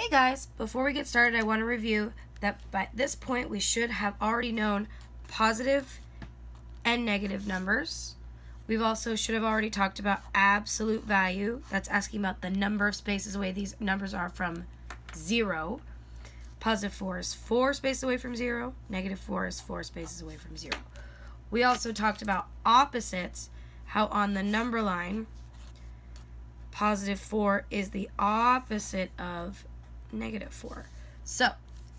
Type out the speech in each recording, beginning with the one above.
Hey guys, before we get started, I want to review that by this point we should have already known positive and negative numbers. We've also should have already talked about absolute value. That's asking about the number of spaces away these numbers are from 0. Positive 4 is 4 spaces away from 0. Negative 4 is 4 spaces away from 0. We also talked about opposites, how on the number line, positive 4 is the opposite of negative 4. So,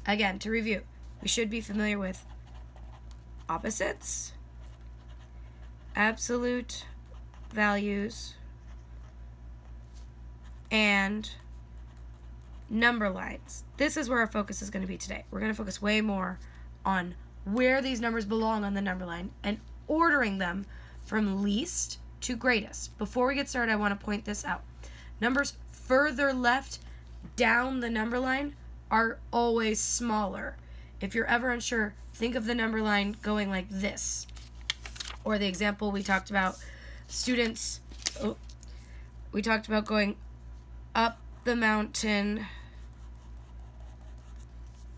again, to review, we should be familiar with opposites, absolute values, and number lines. This is where our focus is going to be today. We're going to focus way more on where these numbers belong on the number line and ordering them from least to greatest. Before we get started, I want to point this out. Numbers further left down the number line are always smaller. If you're ever unsure, think of the number line going like this. Or the example we talked about, students, we talked about going up the mountain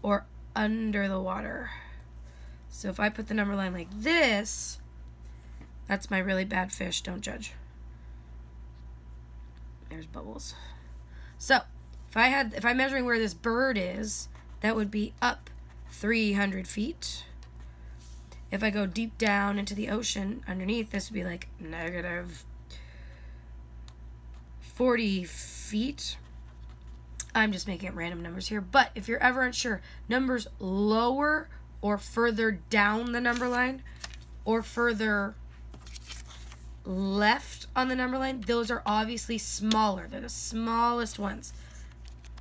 or under the water. So if I put the number line like this, that's my really bad fish, don't judge. There's bubbles. So, if I'm measuring where this bird is, that would be up 300 feet. If I go deep down into the ocean underneath, this would be like negative 40 feet. I'm just making up random numbers here. But if you're ever unsure, numbers lower or further down the number line or further left on the number line, those are obviously smaller. They're the smallest ones.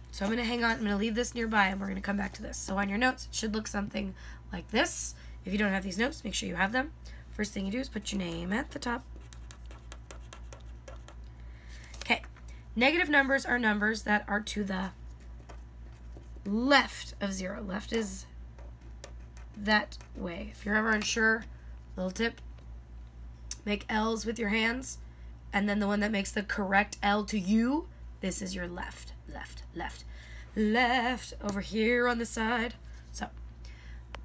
So I'm going to hang on. I'm going to leave this nearby, and we're going to come back to this. So on your notes, it should look something like this. If you don't have these notes, make sure you have them. First thing you do is put your name at the top. Okay. Negative numbers are numbers that are to the left of 0. Left is that way. If you're ever unsure, little tip, make L's with your hands, and then the one that makes the correct L to you, this is your left, left, left, left, over here on the side. So,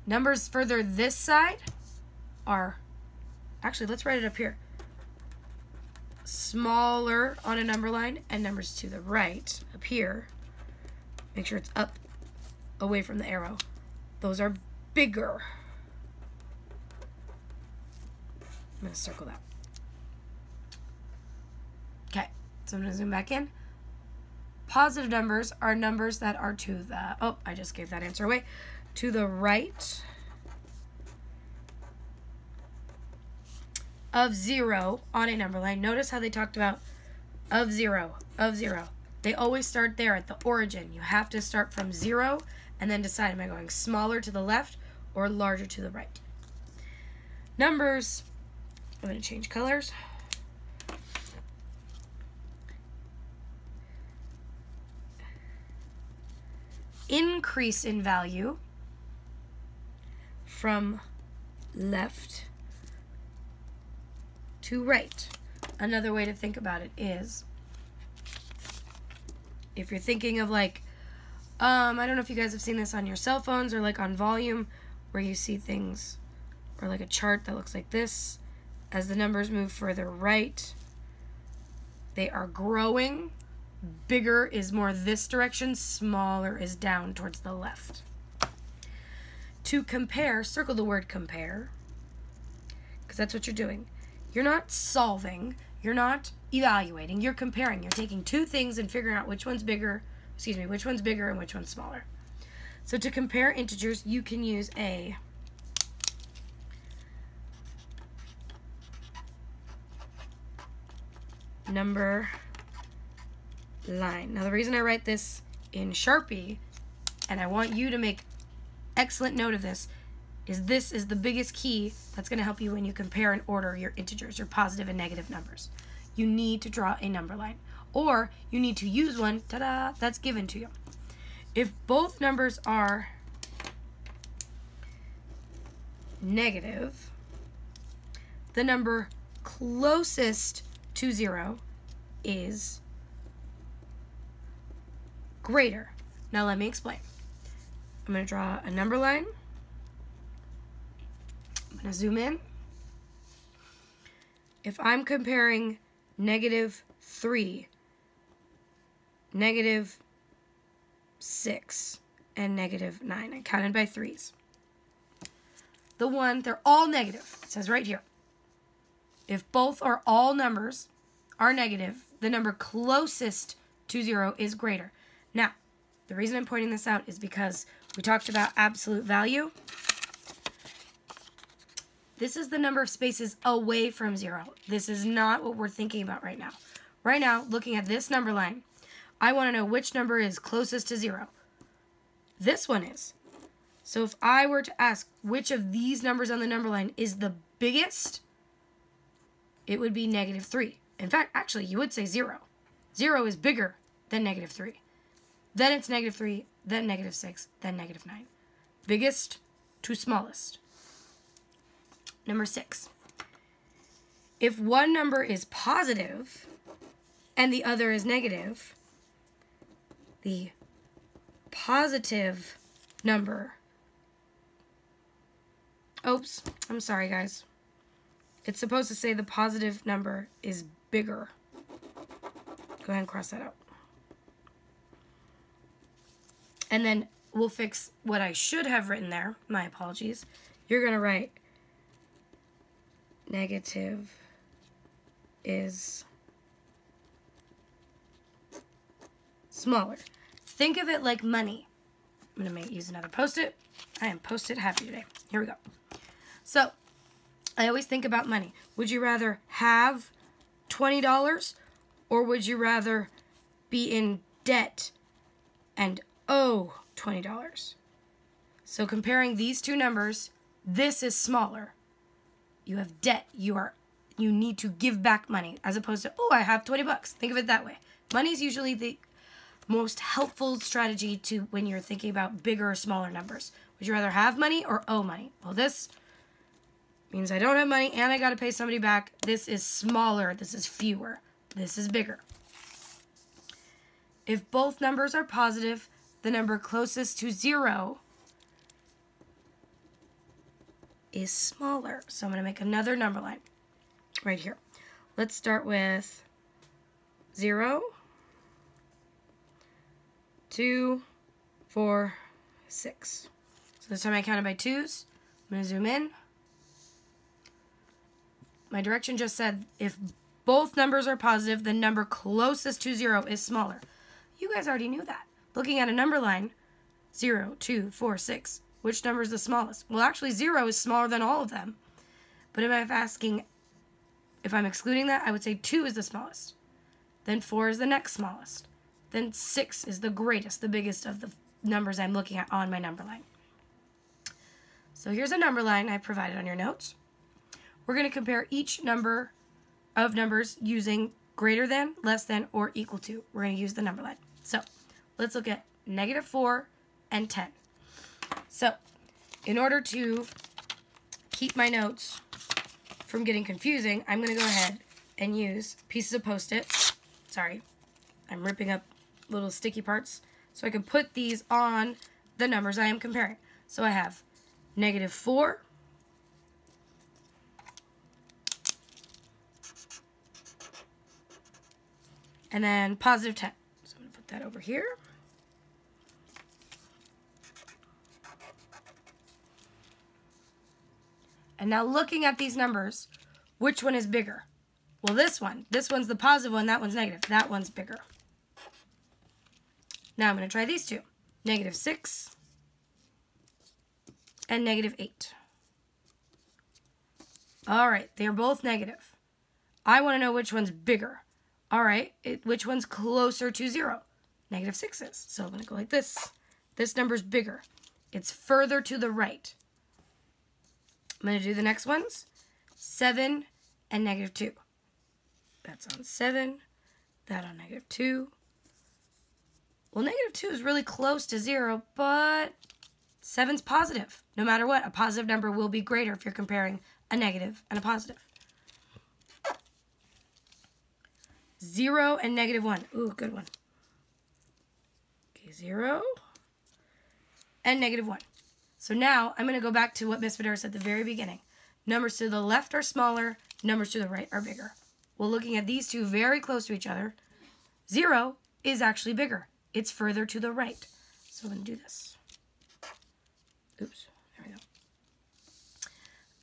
numbers further this side are, actually, let's write it up here, smaller on a number line, and numbers to the right, up here, make sure it's up, away from the arrow. Those are bigger. I'm going to circle that. Okay, so I'm going to zoom back in. Positive numbers are numbers that are to the, oh, I just gave that answer away, to the right of 0 on a number line. Notice how they talked about of 0, of 0. They always start there at the origin. You have to start from 0 and then decide, am I going smaller to the left or larger to the right? Numbers, I'm going to change colors. Increase in value from left to right. Another way to think about it is, if you're thinking of like, I don't know if you guys have seen this on your cell phones or like on volume, where you see things, or like a chart that looks like this. As the numbers move further right, they are growing. Bigger is more this direction, smaller is down towards the left. To compare, circle the word compare, because that's what you're doing. You're not solving, you're not evaluating, you're comparing. You're taking two things and figuring out which one's bigger, which one's bigger and which one's smaller. So to compare integers, you can use a number line. Now the reason I write this in Sharpie, and I want you to make excellent note of this is the biggest key that's going to help you when you compare and order your integers, your positive and negative numbers. You need to draw a number line, or you need to use one, ta-da, that's given to you. If both numbers are negative, the number closest to 0 is greater. Now let me explain. I'm going to draw a number line. I'm going to zoom in. If I'm comparing -3, -6, and -9, I counted by threes. They're all negative. It says right here. If both or all numbers are negative, the number closest to 0 is greater. Now, the reason I'm pointing this out is because we talked about absolute value. This is the number of spaces away from 0. This is not what we're thinking about right now. Right now, looking at this number line, I want to know which number is closest to 0. This one is. So if I were to ask which of these numbers on the number line is the biggest, it would be -3. In fact, actually, you would say 0. 0 is bigger than -3. Then it's -3, then -6, then -9. Biggest to smallest. Number 6. If one number is positive and the other is negative, the positive number... Oops, I'm sorry, guys. It's supposed to say the positive number is bigger. Go ahead and cross that out. And then we'll fix what I should have written there. My apologies. You're going to write negative is smaller. Think of it like money. I'm going to use another Post-it. I am Post-it happy today. Here we go. So, I always think about money. Would you rather have $20 or would you rather be in debt and owe $20? So comparing these two numbers, this is smaller. You have debt. You need to give back money as opposed to, oh, I have 20 bucks. Think of it that way. Money is usually the most helpful strategy to when you're thinking about bigger or smaller numbers. Would you rather have money or owe money? Well, this means I don't have money and I got to pay somebody back. This is smaller. This is fewer. This is bigger. If both numbers are positive, the number closest to 0 is smaller. So I'm going to make another number line right here. Let's start with 0, 2, 4, 6. So this time I counted by twos. I'm going to zoom in. My direction just said if both numbers are positive, the number closest to 0 is smaller. You guys already knew that. Looking at a number line, 0, 2, 4, 6. Which number is the smallest? Well, actually 0 is smaller than all of them. But if I'm excluding that, I would say 2 is the smallest. Then 4 is the next smallest. Then 6 is the greatest, the biggest of the numbers I'm looking at on my number line. So here's a number line I've provided on your notes. We're going to compare each number of numbers using greater than, less than, or equal to. We're going to use the number line. So let's look at -4 and 10. So in order to keep my notes from getting confusing, I'm going to go ahead and use pieces of Post-it. Sorry, I'm ripping up little sticky parts so I can put these on the numbers I am comparing. So I have -4, and then +10. So I'm going to put that over here. And now looking at these numbers, which one is bigger? Well, this one. This one's the positive one, that one's negative. That one's bigger. Now I'm going to try these two. -6 and -8. All right, they're both negative. I want to know which one's bigger. All right, which one's closer to 0? -6 is. So I'm going to go like this. This number's bigger. It's further to the right. I'm going to do the next ones. 7 and -2. That's on 7. That on -2. Well, -2 is really close to 0, but 7's positive. No matter what, a positive number will be greater if you're comparing a negative and a positive. 0 and -1. Ooh, good one. Okay, 0, and -1. So now I'm going to go back to what Miss Madera said at the very beginning. Numbers to the left are smaller, numbers to the right are bigger. Well, looking at these two very close to each other, 0 is actually bigger. It's further to the right. So I'm going to do this. Oops, there we go.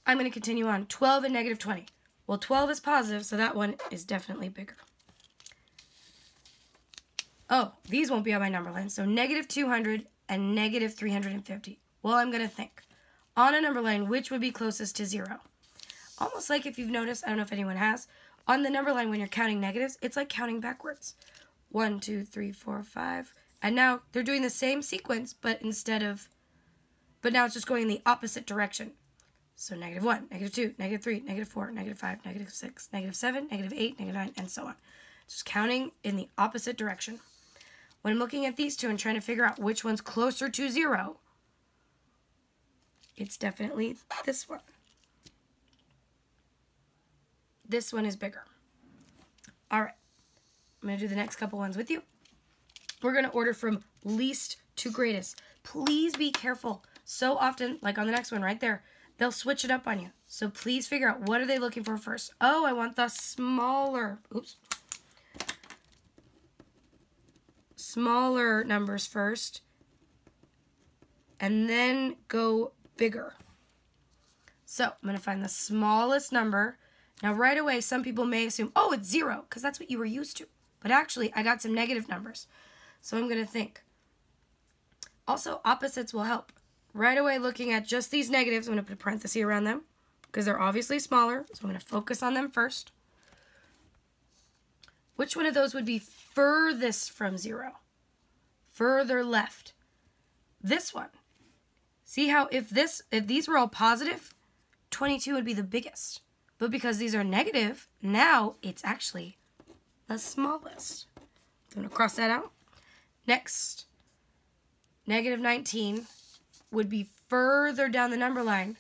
I'm going to continue on. 12 and -20. Well, 12 is positive, so that one is definitely bigger. Oh, these won't be on my number line. So -200 and -350. Well, I'm going to think. On a number line, which would be closest to 0? Almost like if you've noticed, I don't know if anyone has, on the number line when you're counting negatives, it's like counting backwards. 1, 2, 3, 4, 5. And now they're doing the same sequence, but now it's just going in the opposite direction. So -1, -2, -3, -4, -5, -6, -7, -8, -9, and so on. Just counting in the opposite direction. When I'm looking at these two and trying to figure out which one's closer to 0, it's definitely this one. This one is bigger. All right. I'm going to do the next couple ones with you. We're going to order from least to greatest. Please be careful. So often, like on the next one right there, they'll switch it up on you. So please figure out what are they looking for first. Oh, I want the smaller. Oops. Smaller numbers first. And then go bigger. So I'm going to find the smallest number. Now right away, some people may assume, oh, it's 0, because that's what you were used to. But actually, I got some negative numbers. So I'm going to think. Also, opposites will help. Right away, looking at just these negatives, I'm going to put a parenthesis around them because they're obviously smaller. So I'm going to focus on them first. Which one of those would be furthest from 0? Further left. This one. See how if these were all positive, 22 would be the biggest. But because these are negative, now it's actually the smallest. I'm going to cross that out. Next, -19 would be further down the number line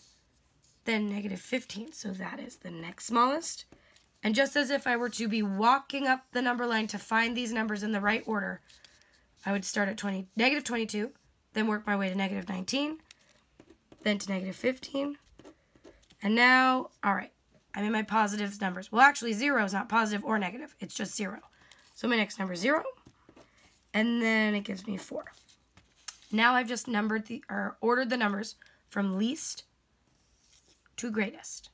than -15. So that is the next smallest. And just as if I were to be walking up the number line to find these numbers in the right order, I would start at -22, then work my way to -19, then to -15. And now, all right, I'm in my positive numbers. Well, actually, 0 is not positive or negative. It's just 0. So my next number is 0. And then it gives me 4. Now I've just ordered the numbers from least to greatest.